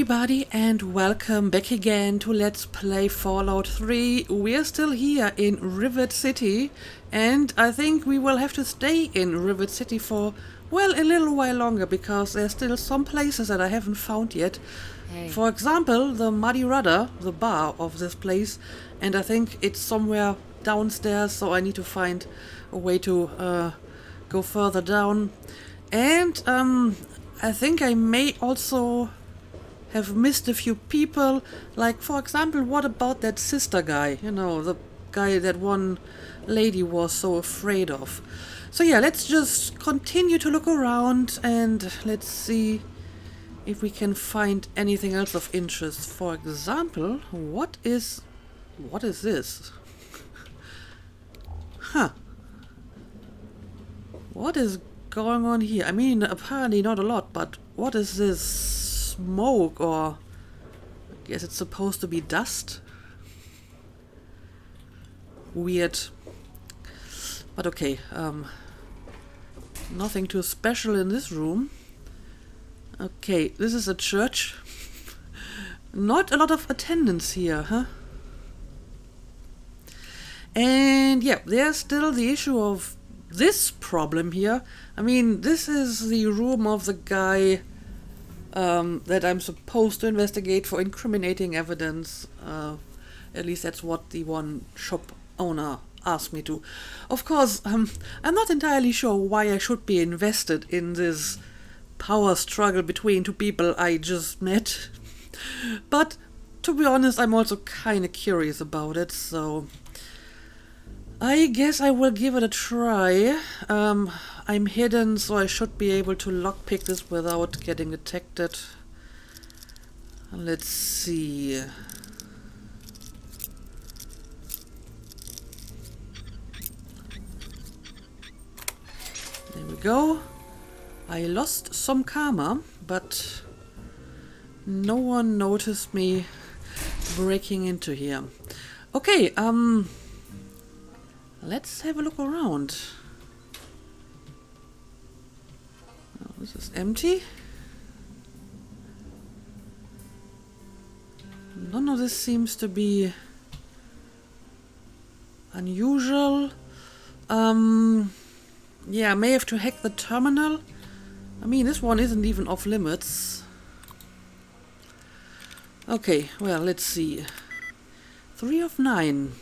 everybody and welcome back again to Let's Play Fallout 3. We're still here in Rivet City and I think we will have to stay in Rivet City for, well, a little while longer because there's still some places that I haven't found yet. Hey. For example, the Muddy Rudder, the bar of this place, and I think it's somewhere downstairs, so I need to find a way to go further down. And I think I may also have missed a few people, like for example, what about that sister guy, you know, the guy that one lady was so afraid of. So yeah, let's just continue to look around and let's see if we can find anything else of interest. For example, what is this? Huh. What is going on here? I mean, apparently not a lot, but what is this? Smoke, or I guess it's supposed to be dust. Weird. But okay, nothing too special in this room. Okay, this is a church. Not a lot of attendance here, huh? And yeah, there's still the issue of this problem here. I mean, this is the room of the guy that I'm supposed to investigate for incriminating evidence. At least that's what the one shop owner asked me to. Of course, I'm not entirely sure why I should be invested in this power struggle between two people I just met. But to be honest, I'm also kind of curious about it, so I guess I will give it a try. I'm hidden, so I should be able to lockpick this without getting detected. Let's see. There we go. I lost some karma, but no one noticed me breaking into here. Okay, let's have a look around. Oh, this is empty. None of this seems to be unusual. Yeah, I may have to hack the terminal. I mean, this one isn't even off limits. Okay, well, let's see. 3 of 9.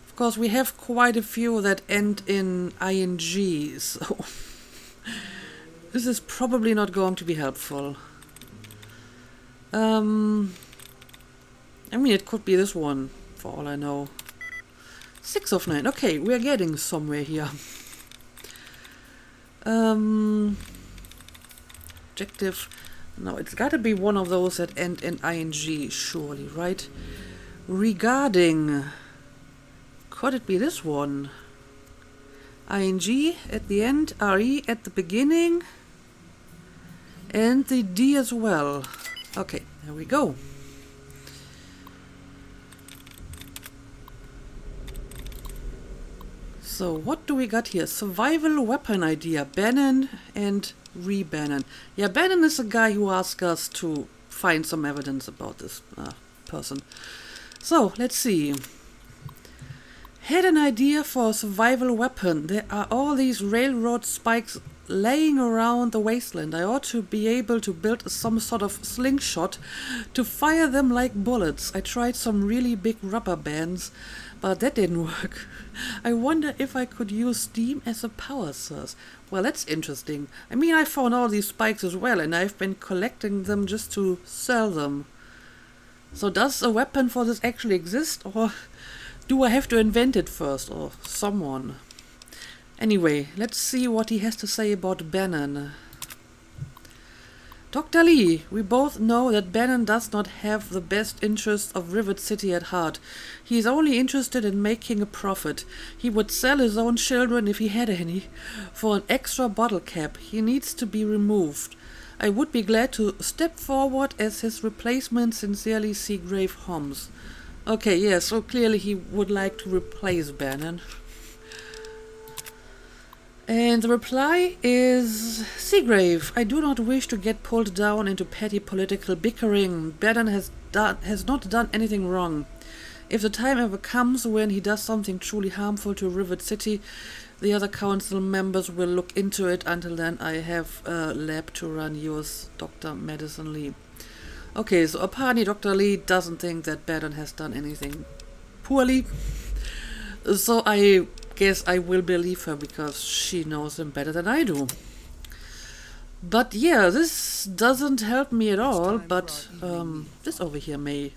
Of course, we have quite a few that end in ing, so this is probably not going to be helpful. I mean, it could be this one, for all I know. 6 of 9. Okay, we're getting somewhere here. Objective. No, it's got to be one of those that end in ing, surely, right? Regarding. Could it be this one? ing at the end, re at the beginning, and the d as well. Okay, there we go. So what do we got here? Survival weapon idea. Bannon and Bannon. Yeah, Bannon is a guy who asked us to find some evidence about this person. So, let's see. Had an idea for a survival weapon. There are all these railroad spikes laying around the wasteland. I ought to be able to build some sort of slingshot to fire them like bullets. I tried some really big rubber bands, but that didn't work. I wonder if I could use steam as a power source. Well, that's interesting. I mean, I found all these spikes as well, and I've been collecting them just to sell them. So does a weapon for this actually exist, or do I have to invent it first, or someone? Anyway, let's see what he has to say about Bannon. Dr. Lee, we both know that Bannon does not have the best interests of Rivet City at heart. He is only interested in making a profit. He would sell his own children, if he had any, for an extra bottle cap. He needs to be removed. I would be glad to step forward as his replacement. Sincerely, Seagrave Holmes. Okay, yeah, so clearly he would like to replace Bannon. And the reply is, Seagrave, I do not wish to get pulled down into petty political bickering. Bannon has not done anything wrong. If the time ever comes when he does something truly harmful to Rivet City, the other council members will look into it. Until then, I have a lab to run. Yours, Dr. Madison Lee. Okay, so apparently Dr. Lee doesn't think that Bannon has done anything poorly. So I guess I will believe her because she knows him better than I do. But yeah, this doesn't help me at all, but this over here may.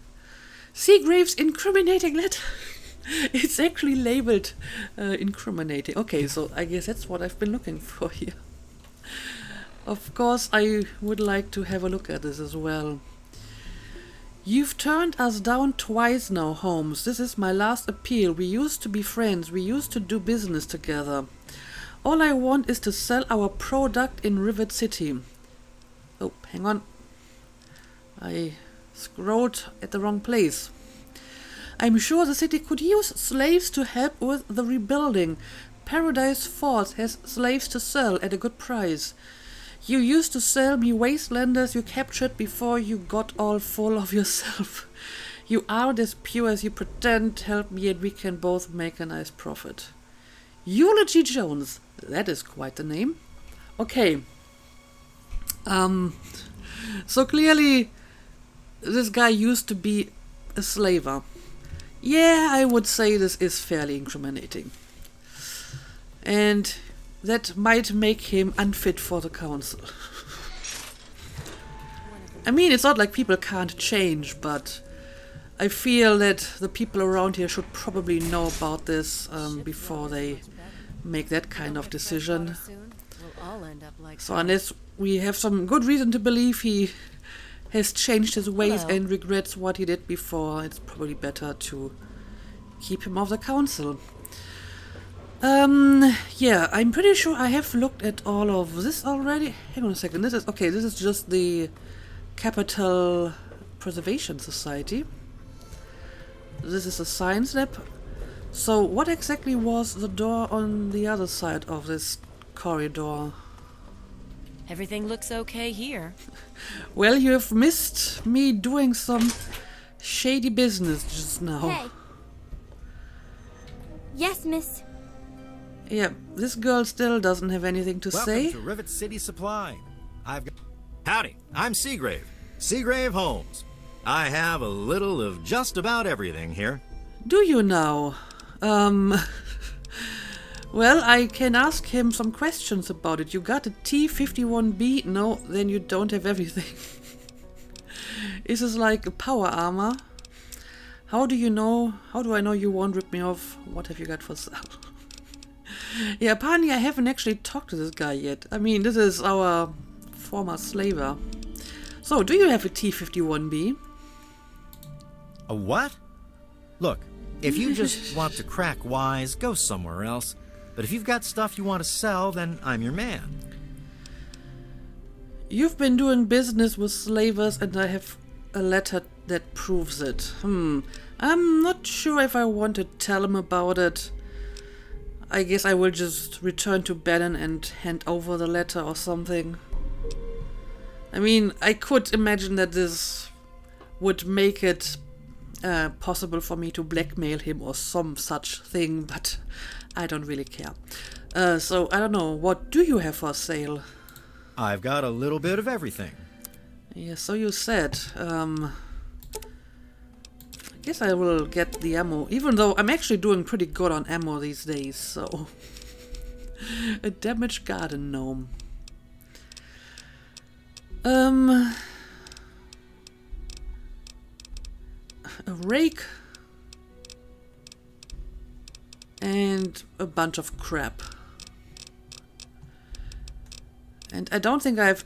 Seagrave's incriminating letter. It's actually labeled incriminating. Okay, so I guess that's what I've been looking for here. Of course, I would like to have a look at this as well. You've turned us down twice now, Holmes. This is my last appeal. We used to be friends. We used to do business together. All I want is to sell our product in Rivet City. Oh, hang on. I scrolled at the wrong place. I'm sure the city could use slaves to help with the rebuilding. Paradise Falls has slaves to sell at a good price. You used to sell me wastelanders you captured before you got all full of yourself. You aren't as pure as you pretend. Help me and we can both make a nice profit. Eulogy Jones. That is quite the name. Okay. So clearly this guy used to be a slaver. Yeah, I would say this is fairly incriminating. And that might make him unfit for the council. I mean, it's not like people can't change, but I feel that the people around here should probably know about this before they make that kind of decision. So unless we have some good reason to believe he has changed his ways and regrets what he did before, it's probably better to keep him off the council. Yeah, I'm pretty sure I have looked at all of this already. Hang on a second, this is just the Capital Preservation Society. This is a science lab. So what exactly was the door on the other side of this corridor? Everything looks okay here. Well, you have missed me doing some shady business just now. Hey. Yes, miss. Yeah, this girl still doesn't have anything to say. Welcome to Rivet City Supply. Howdy, I'm Seagrave. Seagrave Holmes. I have a little of just about everything here. Do you now? Well, I can ask him some questions about it. You got a T-51B? No, then you don't have everything. Is this like a power armor? How do I know you won't rip me off? What have you got for sale? Yeah, apparently I haven't actually talked to this guy yet. I mean, this is our former slaver. So, do you have a T-51B? A what? Look, if you just want to crack wise, go somewhere else. But if you've got stuff you want to sell, then I'm your man. You've been doing business with slavers and I have a letter that proves it. I'm not sure if I want to tell him about it. I guess I will just return to Bannon and hand over the letter or something. I mean, I could imagine that this would make it possible for me to blackmail him or some such thing, but I don't really care. So, I don't know, what do you have for sale? I've got a little bit of everything. Yeah, so you said. I guess I will get the ammo, even though I'm actually doing pretty good on ammo these days, so... A damaged garden gnome. A rake. And a bunch of crap. And I don't think I have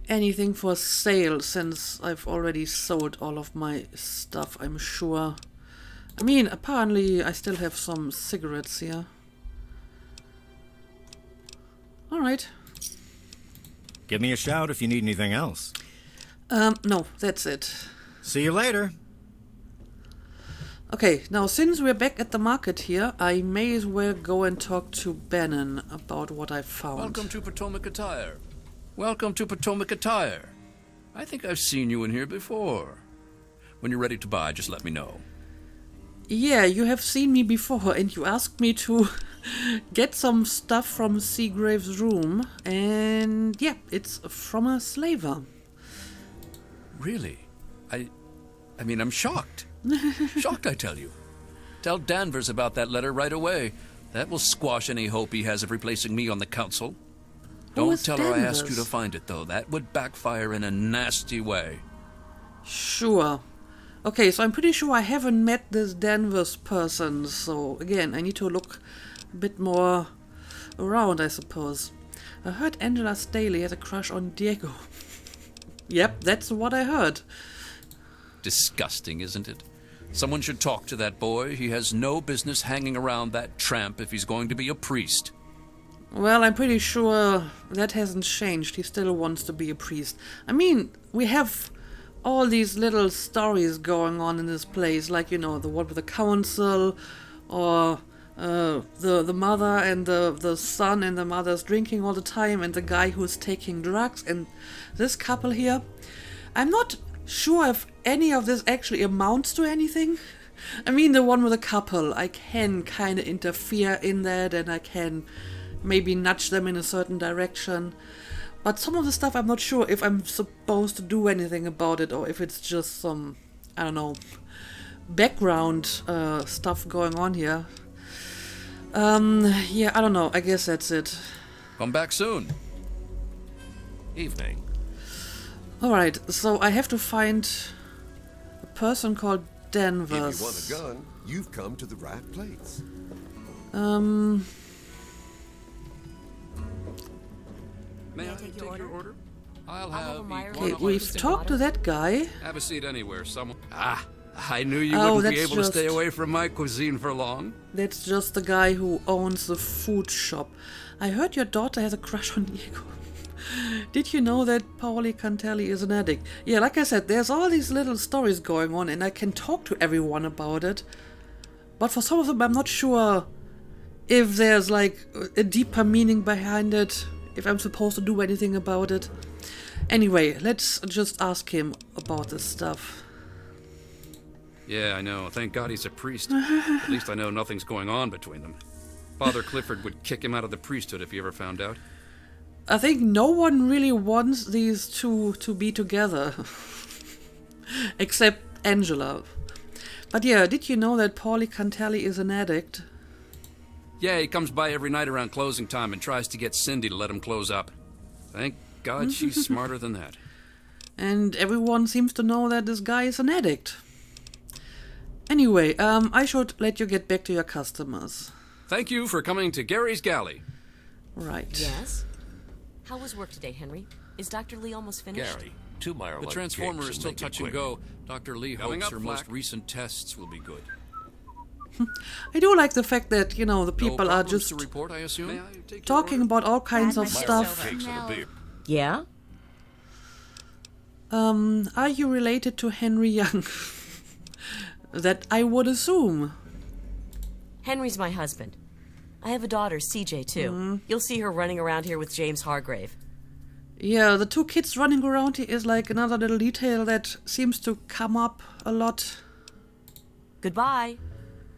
anything for sale since I've already sold all of my stuff, I'm sure. I mean, apparently I still have some cigarettes here. Alright. Give me a shout if you need anything else. No, that's it. See you later. Okay, now since we're back at the market here, I may as well go and talk to Bannon about what I found. Welcome to Potomac Attire. Welcome to Potomac Attire. I think I've seen you in here before. When you're ready to buy, just let me know. Yeah, you have seen me before, and you asked me to get some stuff from Seagrave's room, and yeah, it's from a slaver. Really? I mean, I'm shocked. Shocked, I tell you. Tell Danvers about that letter right away. That will squash any hope he has of replacing me on the council. Don't tell her I asked you to find it, though. That would backfire in a nasty way. Sure. Okay, so I'm pretty sure I haven't met this Danvers person, so again, I need to look a bit more around, I suppose. I heard Angela Staley has a crush on Diego. Yep, that's what I heard. Disgusting, isn't it? Someone should talk to that boy. He has no business hanging around that tramp if he's going to be a priest. Well, I'm pretty sure that hasn't changed. He still wants to be a priest. I mean, we have all these little stories going on in this place, like, you know, the one with the council, or the mother and the son and the mother's drinking all the time, and the guy who's taking drugs, and this couple here. I'm not sure if any of this actually amounts to anything. I mean, the one with the couple, I can kind of interfere in that, and I can maybe nudge them in a certain direction. But some of the stuff I'm not sure if I'm supposed to do anything about it, or if it's just some, I don't know, background stuff going on here. Yeah, I don't know. I guess that's it. Come back soon. Evening. Alright, so I have to find a person called Danvers. If you want a gun, you've come to the right place. May I take your order? I'll have Okay, we've talked to that guy. Have a seat anywhere, someone. Ah, I knew you Oh, wouldn't be that's able to stay just- away from my cuisine for long. That's just the guy who owns the food shop. I heard your daughter has a crush on Diego. Did you know that Paoli Cantelli is an addict? Yeah, like I said, there's all these little stories going on, and I can talk to everyone about it. But for some of them, I'm not sure if there's like a deeper meaning behind it, if I'm supposed to do anything about it. Anyway, let's just ask him about this stuff. Yeah, I know. Thank God he's a priest. At least I know nothing's going on between them. Father Clifford would kick him out of the priesthood if he ever found out. I think no one really wants these two to be together. Except Angela. But yeah, did you know that Paoli Cantelli is an addict? Yeah, he comes by every night around closing time and tries to get Cindy to let him close up. Thank God she's smarter than that. And everyone seems to know that this guy is an addict. Anyway, I should let you get back to your customers. Thank you for coming to Gary's Galley. Right. Yes? How was work today, Henry? Is Dr. Lee almost finished? Gary, 2 mile. The transformer is still touch and go. Dr. Lee hopes her most recent tests will be good. I do like the fact that, you know, the people no are problems just to report, I assume? May I take your talking order? about all kinds of Myself stuff. cakes and a beer. Yeah? Are you related to Henry Young? That I would assume. Henry's my husband. I have a daughter, CJ, too. You'll see her running around here with James Hargrave. Yeah, the two kids running around here is like another little detail that seems to come up a lot. Goodbye.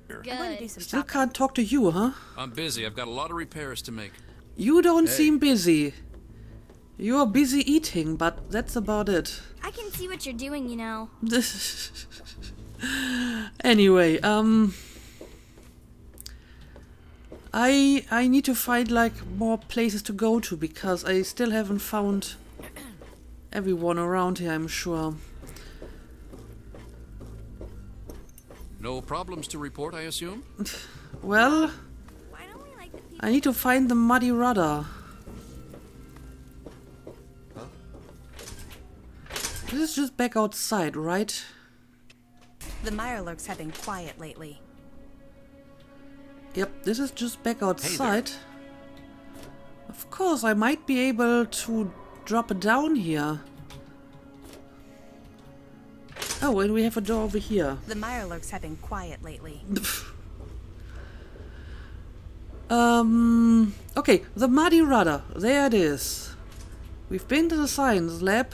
Good. Still can't talk to you, huh? I'm busy. I've got a lot of repairs to make. You don't seem busy. You're busy eating, but that's about it. I can see what you're doing, you know. Anyway, I need to find like more places to go to because I still haven't found everyone around here, I'm sure. No problems to report, I assume? Well, Why don't we like the people? I need to find the muddy rudder. This is just back outside, right? The Mirelurks have been quiet lately. Yep, this is just back outside. Of course, I might be able to drop it down here. Oh, and we have a door over here. The Mirelurks have been quiet lately. Okay, the Muddy Rudder. There it is. We've been to the science lab,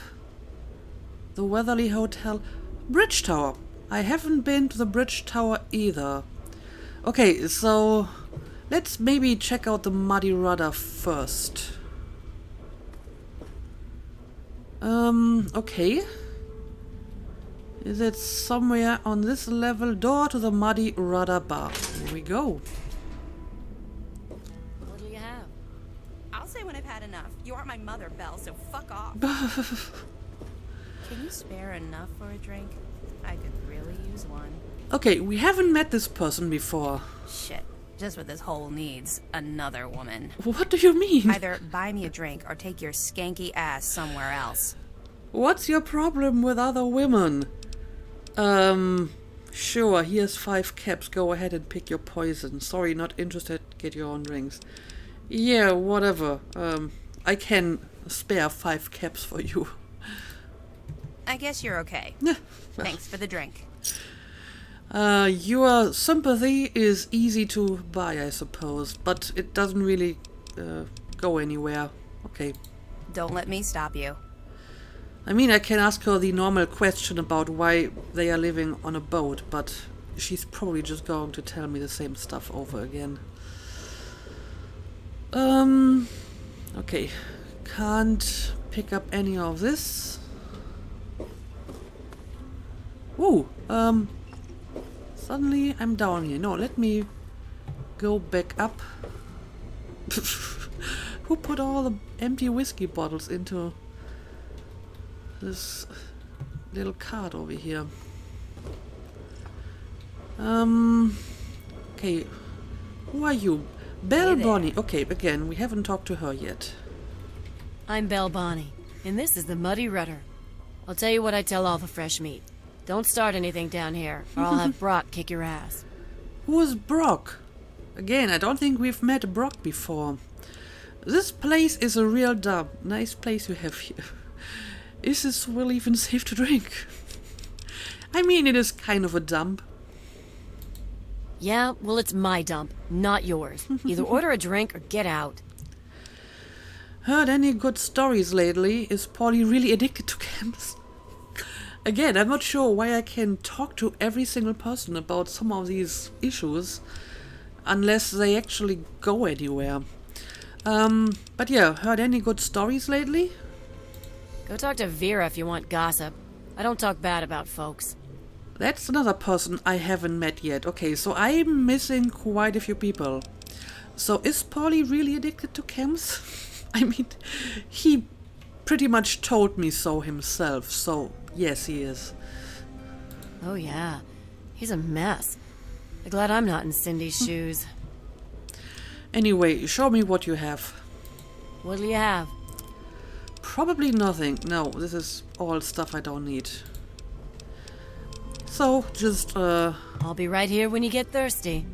the Weatherly Hotel, Bridge Tower. I haven't been to the Bridge Tower either. Okay, so let's maybe check out the Muddy Rudder first. Okay. Is it somewhere on this level? Door to the Muddy Rudder bar. Here we go. What do you have? I'll say when I've had enough. You aren't my mother, Belle, so fuck off. Can you spare enough for a drink? I could really use one. Okay, we haven't met this person before. Shit. Just what this hole needs. Another woman. What do you mean? Either buy me a drink or take your skanky ass somewhere else. What's your problem with other women? Sure, here's 5 caps. Go ahead and pick your poison. Sorry, not interested. Get your own drinks. Yeah, whatever. I can spare 5 caps for you. I guess you're okay. Thanks for the drink. Your sympathy is easy to buy, I suppose, but it doesn't really go anywhere. Okay. Don't let me stop you. I mean, I can ask her the normal question about why they are living on a boat, but she's probably just going to tell me the same stuff over again. Okay. Can't pick up any of this. Ooh, suddenly I'm down here. No, let me go back up. Who put all the empty whiskey bottles into this little cart over here? Okay. Who are you? Belle Bonnie. Okay, again, we haven't talked to her yet. I'm Belle Bonnie, and this is the Muddy Rudder. I'll tell you what I tell all the fresh meat. Don't start anything down here, or I'll have Brock kick your ass. Who is Brock? Again, I don't think we've met Brock before. This place is a real dump. Nice place you have here. Is this really even safe to drink? I mean, it is kind of a dump. Yeah, well, it's my dump, not yours. Either order a drink or get out. Heard any good stories lately? Is Polly really addicted to camps? Again, I'm not sure why I can talk to every single person about some of these issues unless they actually go anywhere. But yeah, heard any good stories lately? Go talk to Vera if you want gossip. I don't talk bad about folks. That's another person I haven't met yet. Okay, so I'm missing quite a few people. So is Polly really addicted to chems? I mean, he pretty much told me so himself, so yes, he is. Oh yeah, he's a mess. I'm glad I'm not in Cindy's shoes. Anyway, show me what you have. What'll you have? Probably nothing. No, this is all stuff I don't need. So, just, I'll be right here when you get thirsty.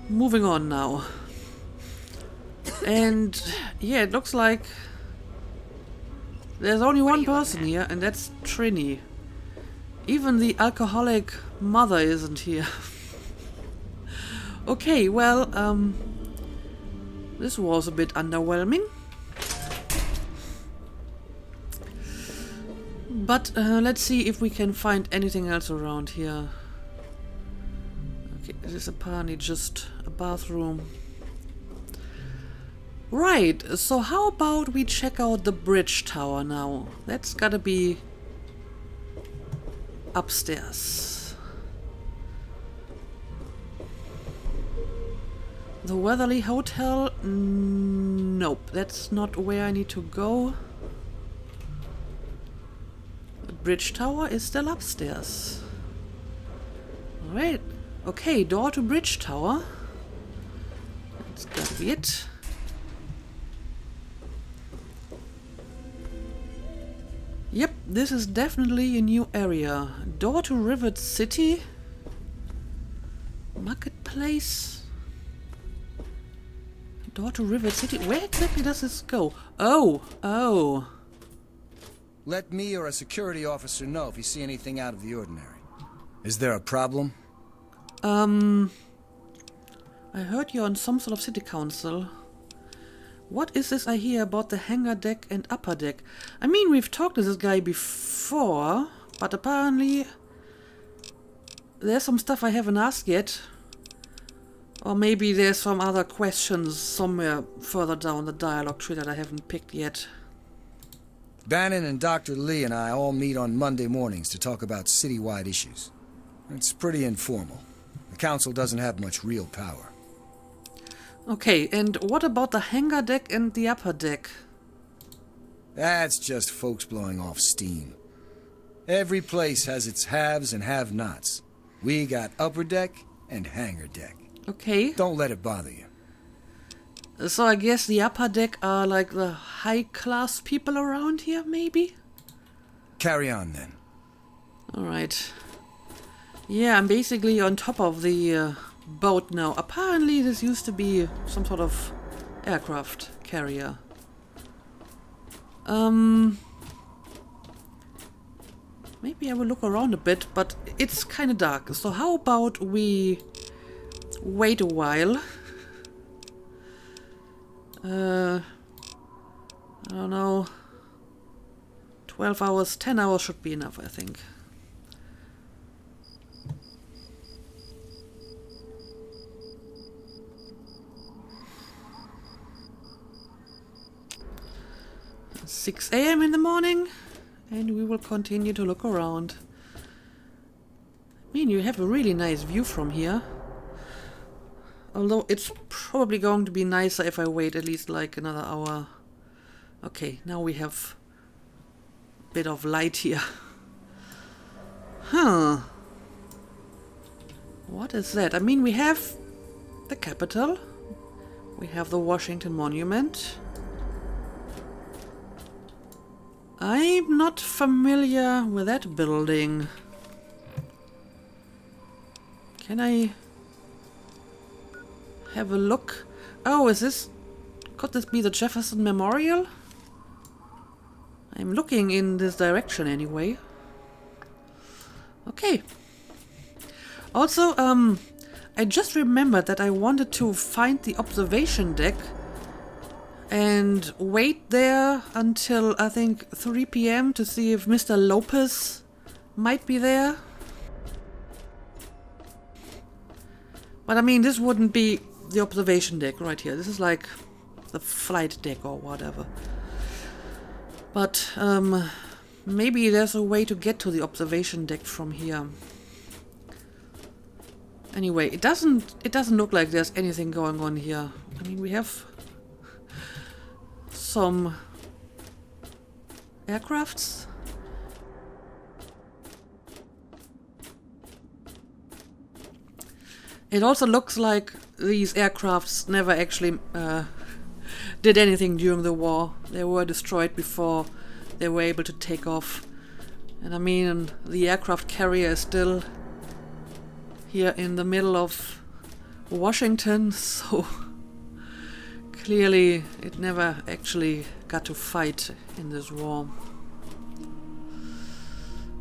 moving on now. And, yeah, it looks like there's only one person here, and that's Trini. Even the alcoholic mother isn't here. Okay, well, this was a bit underwhelming. But let's see if we can find anything else around here. Okay, this is apparently just a bathroom. Right, so how about we check out the bridge tower now? That's gotta be upstairs. The Weatherly Hotel? Nope, that's not where I need to go. The bridge tower is still upstairs. Alright, okay, door to bridge tower. That's gotta be it. Yep, this is definitely a new area. Door to Rivet City? Marketplace? Door to Rivet City? Where exactly does this go? Oh, oh. Let me or a security officer know if you see anything out of the ordinary. Is there a problem? I heard you're on some sort of city council. What is this I hear about the hangar deck and upper deck? I mean, we've talked to this guy before, but apparently there's some stuff I haven't asked yet. Or maybe there's some other questions somewhere further down the dialogue tree that I haven't picked yet. Bannon and Dr. Lee and I all meet on Monday mornings to talk about citywide issues. It's pretty informal. The council doesn't have much real power. Okay, and what about the hangar deck and the upper deck? That's just folks blowing off steam. Every place has its haves and have-nots. We got upper deck and hangar deck. Okay. Don't let it bother you. So I guess the upper deck are like the high-class people around here, maybe? Carry on, then. Alright. Yeah, I'm basically on top of the boat now. Apparently this used to be some sort of aircraft carrier. Maybe I will look around a bit, but it's kind of dark. So how about we wait a while? I don't know. 12 hours, 10 hours should be enough, I think. It's 6 a.m. in the morning, and we will continue to look around. I mean, you have a really nice view from here. Although it's probably going to be nicer if I wait at least like another hour. Okay, now we have a bit of light here. Huh. What is that? I mean, we have the Capitol. We have the Washington Monument. I'm not familiar with that building. Can I have a look? Oh, is this... Could this be the Jefferson Memorial? I'm looking in this direction anyway. Okay. Also, I just remembered that I wanted to find the observation deck and wait there until, I think, 3 p.m. to see if Mr. Lopez might be there. But I mean, this wouldn't be the observation deck right here. This is like the flight deck or whatever. But maybe there's a way to get to the observation deck from here. Anyway, it doesn't look like there's anything going on here. I mean, we have some aircrafts. It also looks like these aircrafts never actually did anything during the war. They were destroyed before they were able to take off. And I mean, the aircraft carrier is still here in the middle of Washington, so clearly it never actually got to fight in this war.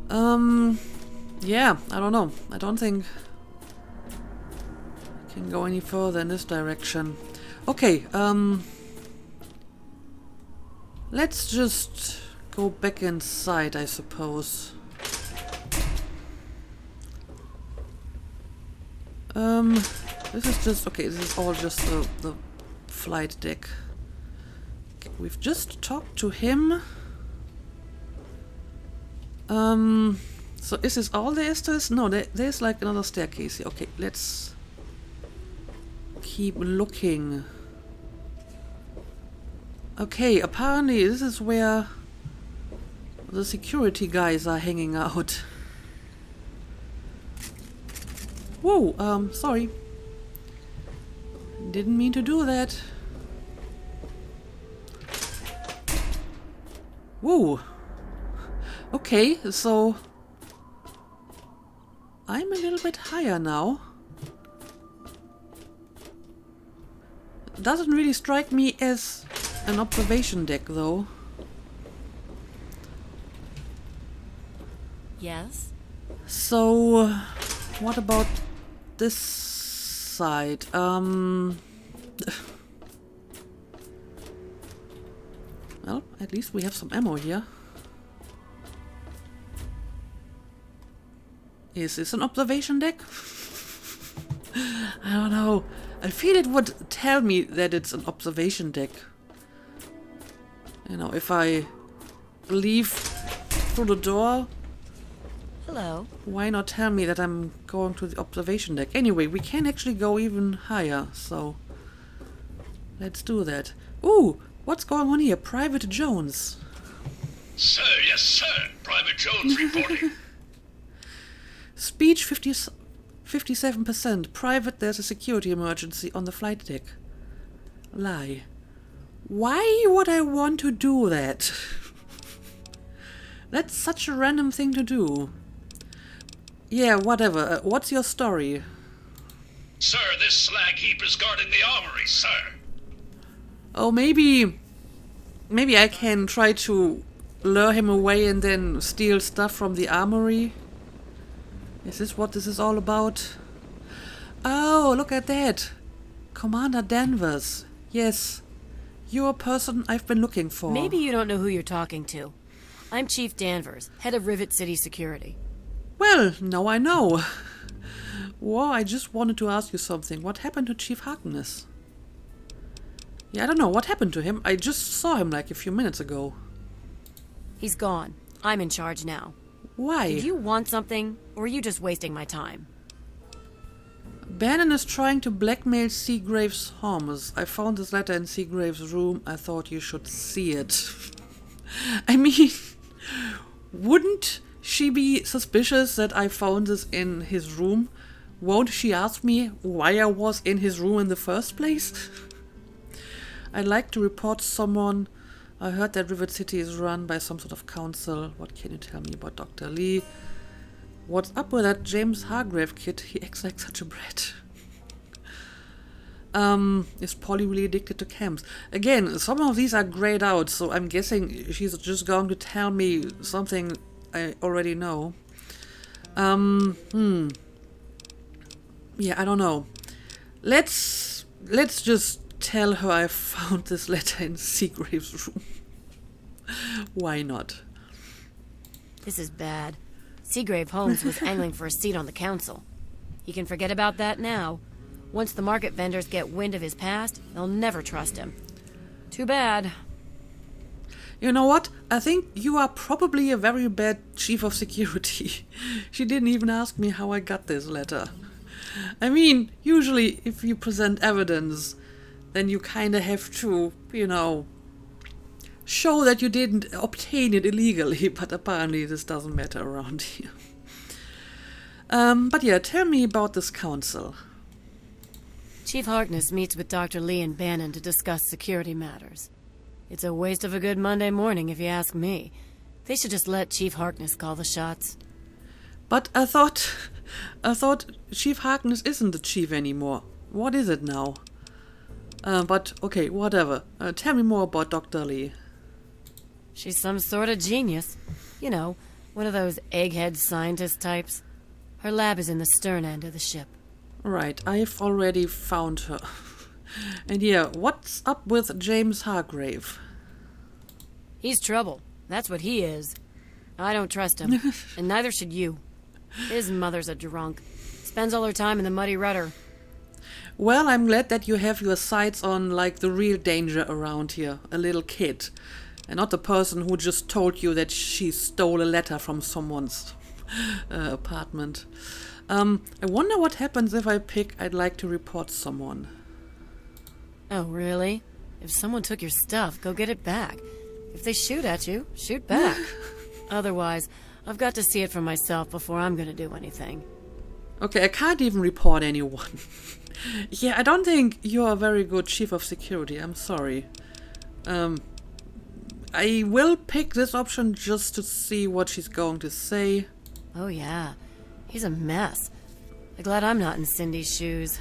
Yeah, I don't know. I don't think I can go any further in this direction. Okay, let's just go back inside, I suppose. This is just... Okay, this is all just the flight deck. Okay, we've just talked to him. So is this all there is to this? No, there's like another staircase here. Okay, let's keep looking. Okay, apparently this is where the security guys are hanging out. Whoa, sorry. Didn't mean to do that. Whoa. Okay, so I'm a little bit higher now. Doesn't really strike me as an observation deck, though. Yes? So, what about this side? Well, at least we have some ammo here. Is this an observation deck? I don't know. I feel it would tell me that it's an observation deck. You know, if I leave through the door, Hello. why not tell me that I'm going to the observation deck? Anyway, we can actually go even higher, so let's do that. Ooh, what's going on here? Private Jones. Sir, yes, sir. Private Jones reporting. Speech 57%. Private, there's a security emergency on the flight deck. Lie. Why would I want to do that? That's such a random thing to do. Yeah, whatever. What's your story? Sir, this slag heap is guarding the armory, sir. Oh, maybe I can try to lure him away and then steal stuff from the armory? Is this what this is all about? Oh, look at that. Commander Danvers. Yes. You're a person I've been looking for. Maybe you don't know who you're talking to. I'm Chief Danvers, head of Rivet City Security. Well, now I know. Well, I just wanted to ask you something. What happened to Chief Harkness? Yeah, I don't know. What happened to him? I just saw him like a few minutes ago. He's gone. I'm in charge now. Why? Did you want something, or are you just wasting my time? Bannon is trying to blackmail Seagrave's Holmes. I found this letter in Seagrave's room. I thought you should see it. I mean, wouldn't she be suspicious that I found this in his room? Won't she ask me why I was in his room in the first place? I'd like to report someone. I heard that Rivet City is run by some sort of council. What can you tell me about Dr. Lee? What's up with that James Hargrave kid? He acts like such a brat. Is Polly really addicted to camps? Again, some of these are grayed out, so I'm guessing she's just going to tell me something I already know. Yeah, I don't know. Let's just tell her I found this letter in Seagrave's room. Why not? This is bad. Seagrave Holmes was angling for a seat on the council. He can forget about that now. Once the market vendors get wind of his past, they'll never trust him. Too bad. You know what? I think you are probably a very bad chief of security. She didn't even ask me how I got this letter. I mean, usually if you present evidence, then you kind of have to, you know, show that you didn't obtain it illegally, but apparently this doesn't matter around here. But yeah, tell me about this council. Chief Harkness meets with Dr. Lee and Bannon to discuss security matters. It's a waste of a good Monday morning, if you ask me. They should just let Chief Harkness call the shots. But I thought Chief Harkness isn't the chief anymore. What is it now? But okay, whatever. Tell me more about Dr. Lee. She's some sort of genius. You know, one of those egghead scientist types. Her lab is in the stern end of the ship. Right, I've already found her. And yeah, what's up with James Hargrave? He's trouble. That's what he is. I don't trust him, and neither should you. His mother's a drunk. Spends all her time in the muddy rudder. Well, I'm glad that you have your sights on, like, the real danger around here. A little kid. And not the person who just told you that she stole a letter from someone's apartment. I wonder what happens if I pick I'd like to report someone. Oh, really? If someone took your stuff, go get it back. If they shoot at you, shoot back. Otherwise, I've got to see it for myself before I'm going to do anything. Okay, I can't even report anyone. Yeah, I don't think you're a very good chief of security. I'm sorry. I will pick this option just to see what she's going to say. Oh, yeah. He's a mess. I'm glad I'm not in Cindy's shoes.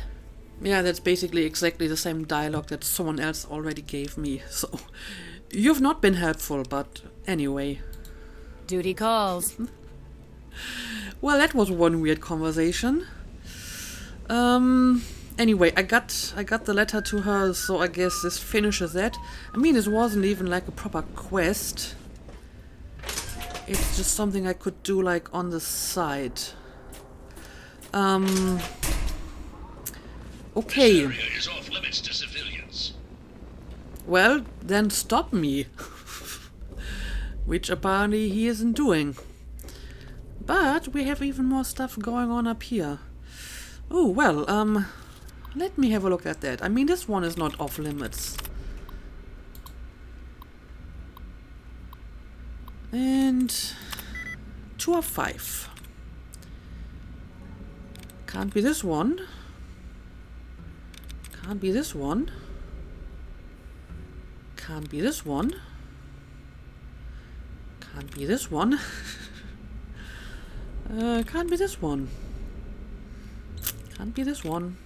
Yeah, that's basically exactly the same dialogue that someone else already gave me. So, you've not been helpful, but anyway. Duty calls. Well, that was one weird conversation. Anyway, I got the letter to her, so I guess this finishes that. I mean, this wasn't even like a proper quest. It's just something I could do like on the side. Okay. This area is off limits to civilians. Well, then stop me. Which apparently he isn't doing. But we have even more stuff going on up here. Oh, well, let me have a look at that. I mean, this one is not off limits. And 2 of 5. Can't be this one. Can't be this one. Can't be this one. Can't be this one. Can't be this one. Can't be this one.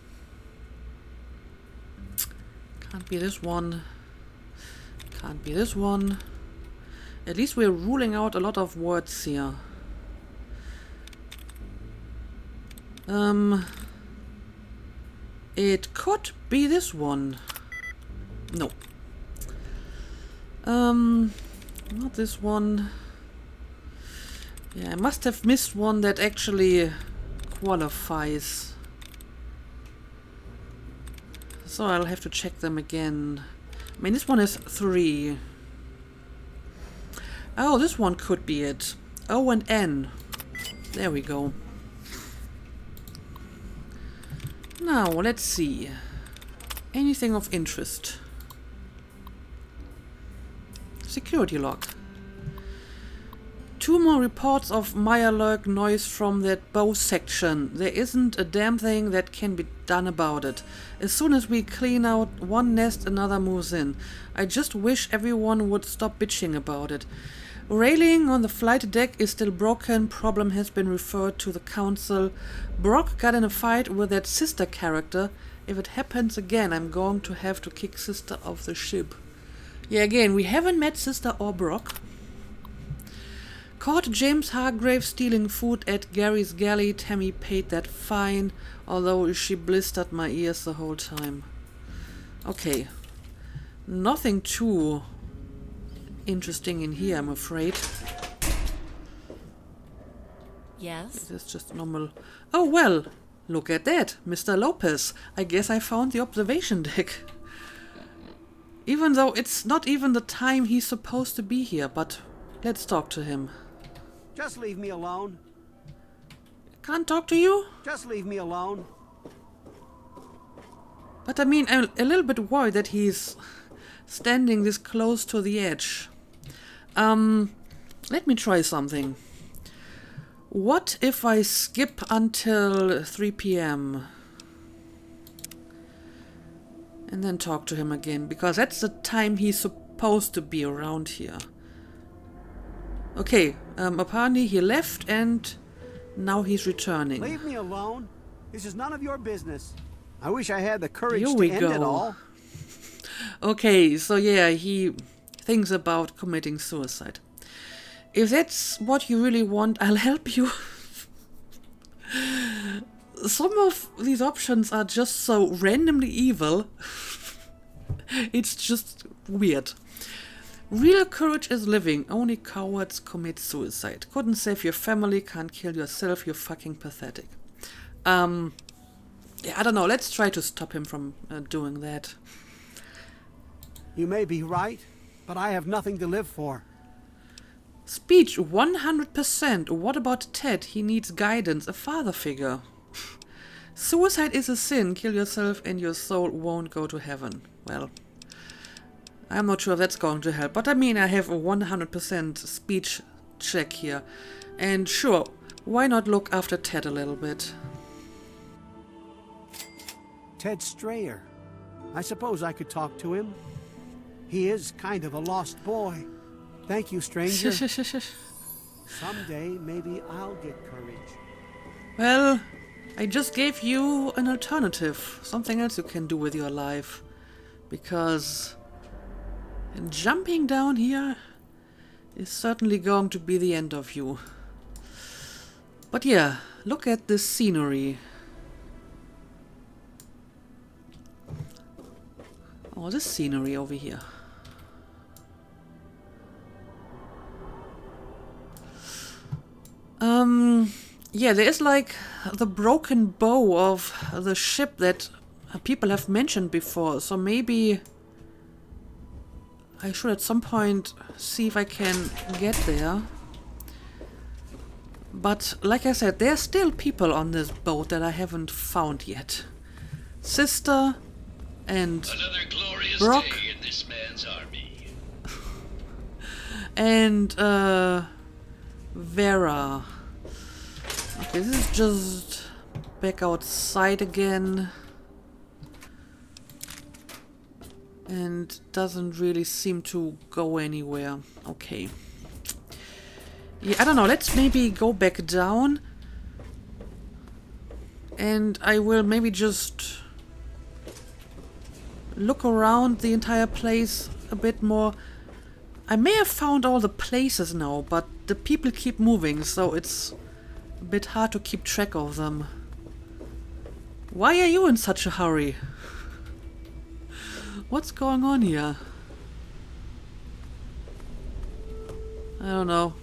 Can't be this one. Can't be this one. At least we're ruling out a lot of words here. It could be this one. No. Not this one. Yeah, I must have missed one that actually qualifies. So I'll have to check them again. I mean, this one is 3. Oh, this one could be it. O and N. There we go. Now, let's see. Anything of interest. Security log. 2 more reports of Mirelurk noise from that bow section. There isn't a damn thing that can be done about it. As soon as we clean out one nest, another moves in. I just wish everyone would stop bitching about it. Railing on the flight deck is still broken. Problem has been referred to the council. Brock got in a fight with that sister character. If it happens again, I'm going to have to kick sister off the ship. Yeah, again, we haven't met sister or Brock. Caught James Hargrave stealing food at Gary's galley. Tammy paid that fine, although she blistered my ears the whole time. Okay. Nothing too interesting in here, I'm afraid. Yes? It's just normal. Oh, well, look at that, Mr. Lopez. I guess I found the observation deck. Even though it's not even the time he's supposed to be here, but let's talk to him. Just leave me alone. Can't talk to you? Just leave me alone. But I mean, I'm a little bit worried that he's standing this close to the edge. Let me try something. What if I skip until 3 p.m. and then talk to him again? Because that's the time he's supposed to be around here. Okay, apparently he left and now he's returning. Leave me alone. This is none of your business. I wish I had the courage Here to we end go. it all. Okay, so yeah, he thinks about committing suicide. If that's what you really want, I'll help you. Some of these options are just so randomly evil. It's just weird. Real courage is living. Only cowards commit suicide. Couldn't save your family, can't kill yourself. You're fucking pathetic. Yeah, I don't know. Let's try to stop him from doing that. You may be right, but I have nothing to live for. Speech 100%. What about Ted? He needs guidance, a father figure. Suicide is a sin. Kill yourself and your soul won't go to heaven. Well, I'm not sure if that's going to help. But I mean, I have a 100% speech check here. And sure, why not look after Ted a little bit? Ted Strayer. I suppose I could talk to him. He is kind of a lost boy. Thank you, stranger. Someday, maybe I'll get courage. Well, I just gave you an alternative. Something else you can do with your life. Because jumping down here is certainly going to be the end of you. But yeah, look at this scenery. Oh, this scenery over here. Yeah, there is like the broken bow of the ship that people have mentioned before, so maybe I should at some point see if I can get there. But like I said, there are still people on this boat that I haven't found yet. Sister and Another glorious Brock day in this man's army. and Vera. Okay, this is just back outside again. And doesn't really seem to go anywhere. Okay. Yeah, I don't know. Let's maybe go back down. And I will maybe just look around the entire place a bit more. I may have found all the places now, but the people keep moving, so it's a bit hard to keep track of them. Why are you in such a hurry? What's going on here? I don't know.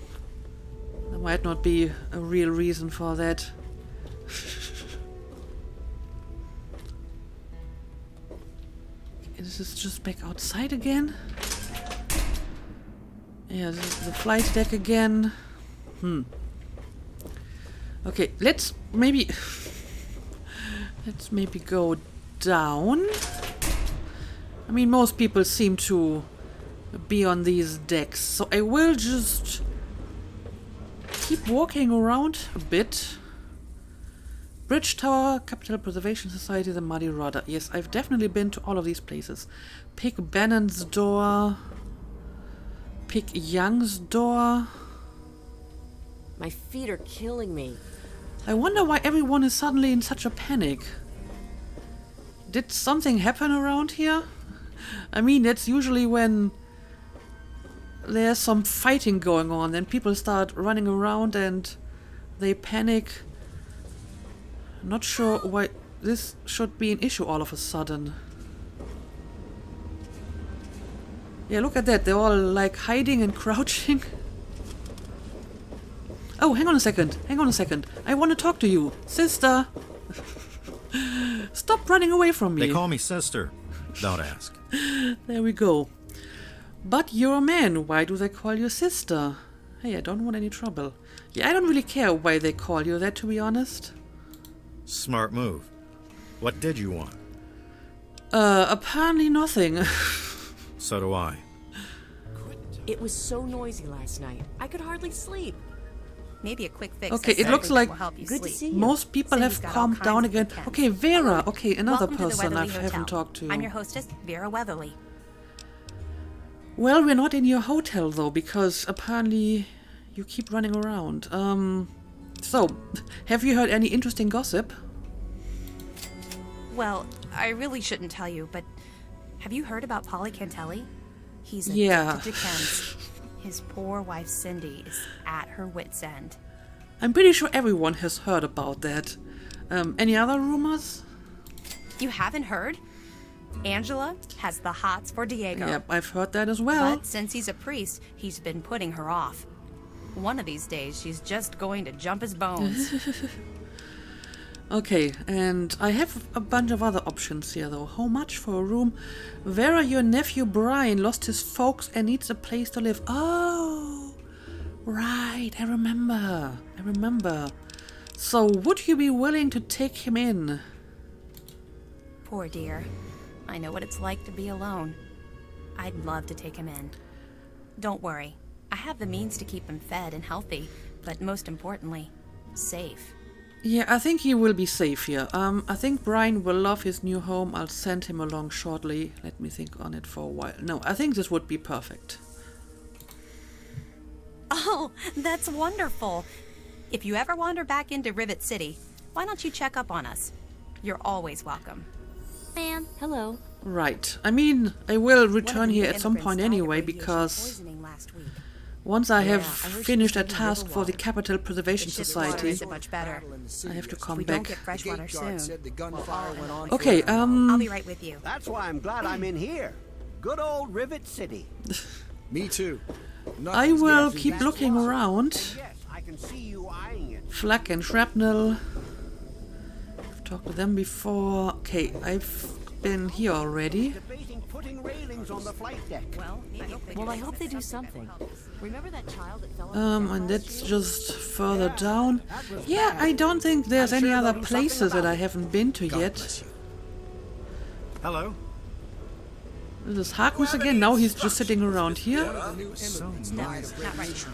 There might not be a real reason for that. Is this just back outside again? Yeah, this is the flight deck again. Okay, let's maybe go down. I mean, most people seem to be on these decks, so I will just keep walking around a bit. Bridge Tower, Capital Preservation Society, the Muddy Rudder. Yes, I've definitely been to all of these places. Pick Bannon's door. Pick Young's door. My feet are killing me. I wonder why everyone is suddenly in such a panic. Did something happen around here? I mean, that's usually when there's some fighting going on, then people start running around and they panic. Not sure why this should be an issue all of a sudden. Yeah, look at that. They're all like hiding and crouching. Oh, hang on a second. Hang on a second. I want to talk to you. Sister. Stop running away from me. They call me sister. Don't ask. There we go. But you're a man. Why do they call you sister? Hey, I don't want any trouble. Yeah, I don't really care why they call you that, to be honest. Smart move. What did you want? Apparently nothing. So do I. It was so noisy last night. I could hardly sleep. Maybe a quick fix. Okay, it looks like will help you good to sleep. see you. most people have Cindy's got all calmed kinds down of again. weekends. Okay, Vera. Okay, another Welcome to the person I Weatherly Hotel. haven't talked to. I'm your hostess, Vera Weatherly. Well, we're not in your hotel though, because apparently you keep running around. So, have you heard any interesting gossip? Well, I really shouldn't tell you, but have you heard about Polly Cantelli? He's addicted Yeah. to chems. His poor wife Cindy is at her wit's end. I'm pretty sure everyone has heard about that. Any other rumors? You haven't heard? Angela has the hots for Diego. Yep, I've heard that as well. But since he's a priest, he's been putting her off. One of these days, she's just going to jump his bones. Okay, and I have a bunch of other options here though. How much for a room? Vera, your nephew Brian lost his folks and needs a place to live. Oh, right, I remember. So, would you be willing to take him in? Poor dear. I know what it's like to be alone. I'd love to take him in. Don't worry. I have the means to keep him fed and healthy, but most importantly, safe. Yeah, I think he will be safe here. I think Brian will love his new home. I'll send him along shortly. Let me think on it for a while. No, I think this would be perfect. Oh, that's wonderful. If you ever wander back into Rivet City, why don't you check up on us? You're always welcome. Ma'am. Hello. Right. I mean, I will return One of the here at some immigrants point died of anyway radiation because poisoning last week. Once I have I heard she finished a was taking task river for the water. Capital Preservation Water Society, isn't much better. I have to come We don't back. get fresh water soon. Said the gunfire went on Okay, forever. I'll be right with you. That's why I'm glad I'm in here. Good old Rivet City. Me too. I will keep looking around. Yes, I can see you eyeing it. Flak and shrapnel. I've talked to them before. Okay, I've been here already. Debating putting railings on the flight deck. Well, I hope they do something. Remember that child that fell And that's just further down. Yeah, I don't think there's any other places that I haven't been to yet. Hello? This is Harkness again. Now he's just sitting around here. So No, not right.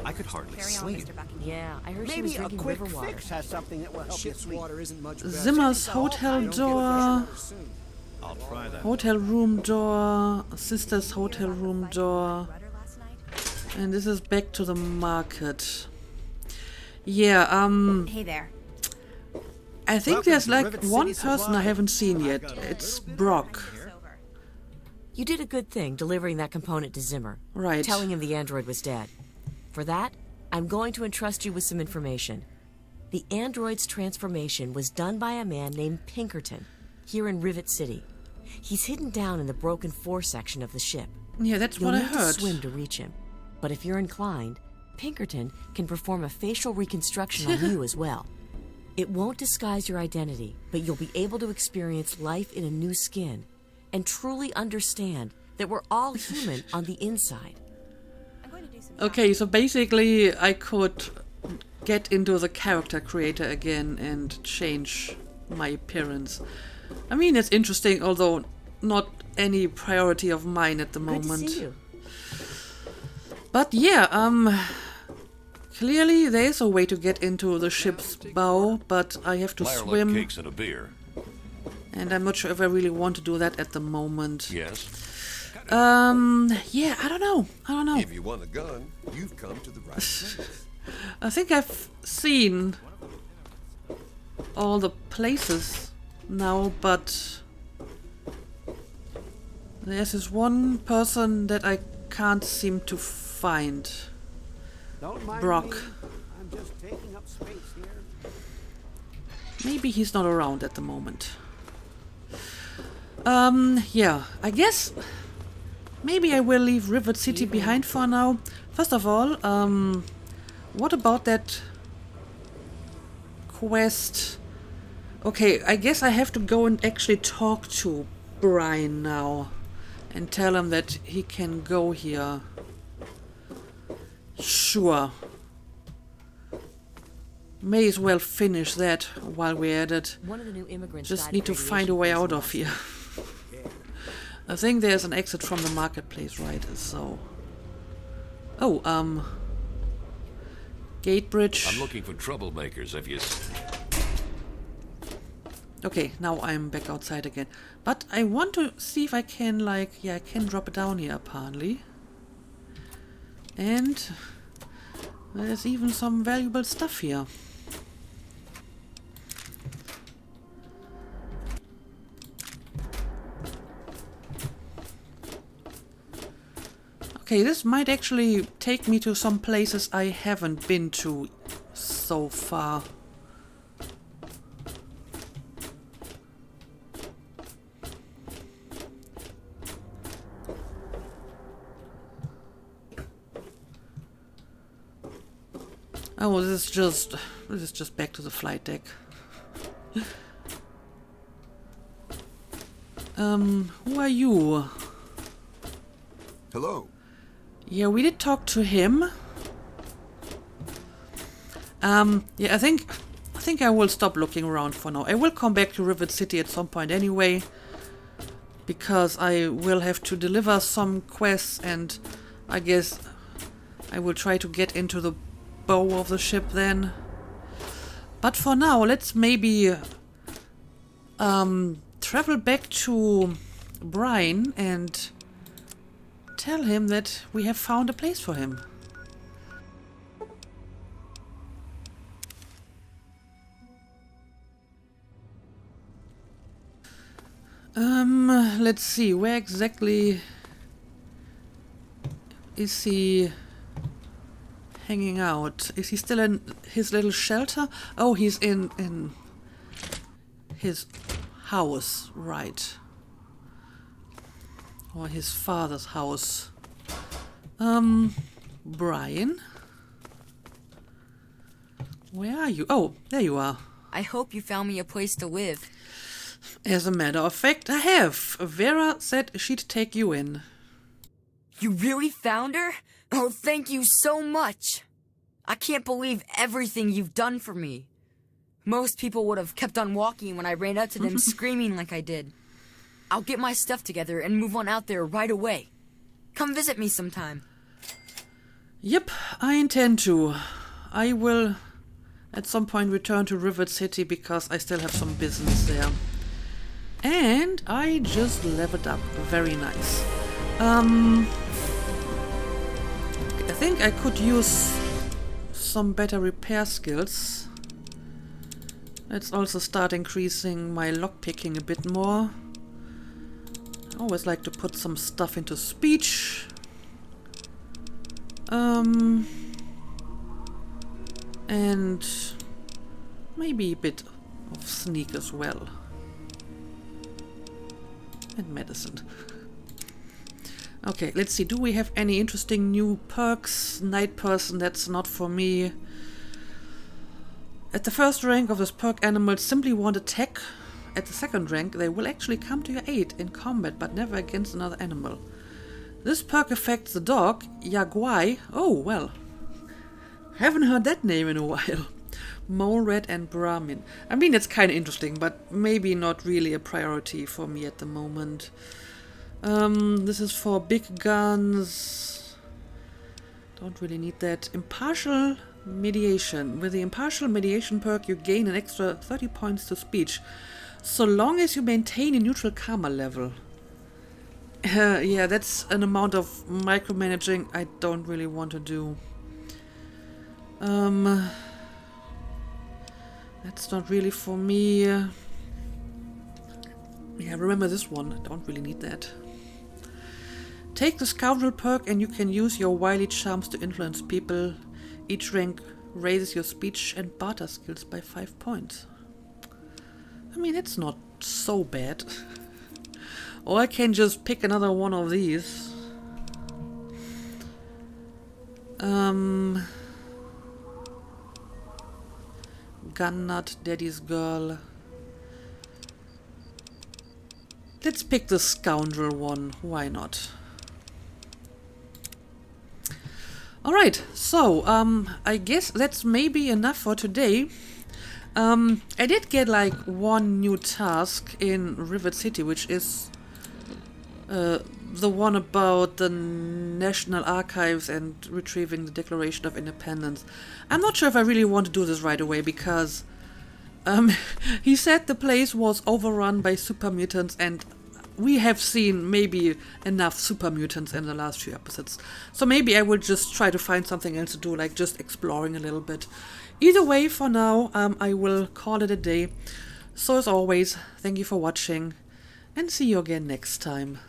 I could hardly Carry on, sleep. Mr. Buckingham. Yeah, I heard she was Maybe a drinking quick river water. fix has something that will help you Ship's sleep. water isn't much better. Zimmer's hotel door. I'll try that. Hotel room door. Sister's hotel room door. Rudder last night? And this is back to the market. Yeah, Hey there. I think Welcome there's to like Rivet one City person I Supply. haven't seen yet. It's Brock. You did a good thing delivering that component to Zimmer. Right. Telling him the android was dead. For that, I'm going to entrust you with some information. The android's transformation was done by a man named Pinkerton, here in Rivet City. He's hidden down in the broken fore section of the ship. Yeah, that's You'll what I need to heard. swim to reach him. But if you're inclined, Pinkerton can perform a facial reconstruction on you as well. It won't disguise your identity, but you'll be able to experience life in a new skin and truly understand that we're all human on the inside. Okay, so basically I could get into the character creator again and change my appearance. I mean, it's interesting, although not any priority of mine at the Good to moment. see you. But yeah, clearly there is a way to get into the ship's bow, but I have to Liarlet swim, cakes and a beer. and I'm not sure if I really want to do that at the moment. Yes. Yeah, I don't know. If you want a gun, you've come to the right place. I think I've seen all the places now, but there's this one person that I can't seem to find. Don't mind Brock. me. I'm just taking up space here. Maybe he's not around at the moment. Yeah, I guess maybe I will leave Rivet City behind for now. First of all, what about that quest? Okay, I guess I have to go and actually talk to Brian now and tell him that he can go here. Sure. May as well finish that while we're at it. One of the new immigrants Just died need of to find a way radiation out of here. I think there's an exit from the marketplace, right? So. Oh, gate bridge. I'm looking for troublemakers if you... Okay, now I'm back outside again. But I want to see if I can, like, yeah, I can drop it down here, apparently. And there's even some valuable stuff here. Okay, this might actually take me to some places I haven't been to so far. Oh, this is just back to the flight deck. Who are you? Hello. Yeah, we did talk to him. Yeah, I think I will stop looking around for now. I will come back to Rivet City at some point anyway, because I will have to deliver some quests, and I guess I will try to get into the bow of the ship then. But for now, let's maybe travel back to Brian and tell him that we have found a place for him. Let's see, where exactly is he hanging out? Is he still in his little shelter? Oh, he's in his house, right. Or his father's house. Brian? Where are you? Oh, there you are. I hope you found me a place to live. As a matter of fact, I have. Vera said she'd take you in. You really found her? Oh, thank you so much. I can't believe everything you've done for me. Most people would have kept on walking when I ran up to them screaming like I did. I'll get my stuff together and move on out there right away. Come visit me sometime. Yep, I intend to. I will at some point return to Rivet City because I still have some business there. And I just leveled up. Very nice. I think I could use some better repair skills. Let's also start increasing my lockpicking a bit more. I always like to put some stuff into speech. And maybe a bit of sneak as well. And medicine. Okay, let's see. Do we have any interesting new perks? Night person, that's not for me. At the first rank of this perk, animals simply won't attack. At the second rank, they will actually come to your aid in combat, but never against another animal. This perk affects the dog, Yaguai. Oh, well. Haven't heard that name in a while. Mole Rat and Brahmin. I mean, it's kind of interesting, but maybe not really a priority for me at the moment. This is for big guns. Don't really need that. Impartial mediation. With the impartial mediation perk, you gain an extra 30 points to speech, so long as you maintain a neutral karma level. Yeah, that's an amount of micromanaging I don't really want to do. That's not really for me. Yeah, remember this one. I don't really need that. Take the Scoundrel perk and you can use your wily charms to influence people. Each rank raises your speech and barter skills by 5 points. I mean, it's not so bad. Or I can just pick another one of these. Gun Nut, Daddy's Girl. Let's pick the Scoundrel one. Why not? Alright, so I guess that's maybe enough for today. I did get like one new task in Rivet City, which is the one about the National Archives and retrieving the Declaration of Independence. I'm not sure if I really want to do this right away because he said the place was overrun by super mutants, and we have seen maybe enough super mutants in the last few episodes. So maybe I will just try to find something else to do, like just exploring a little bit. Either way, for now, I will call it a day. So as always, thank you for watching, and see you again next time.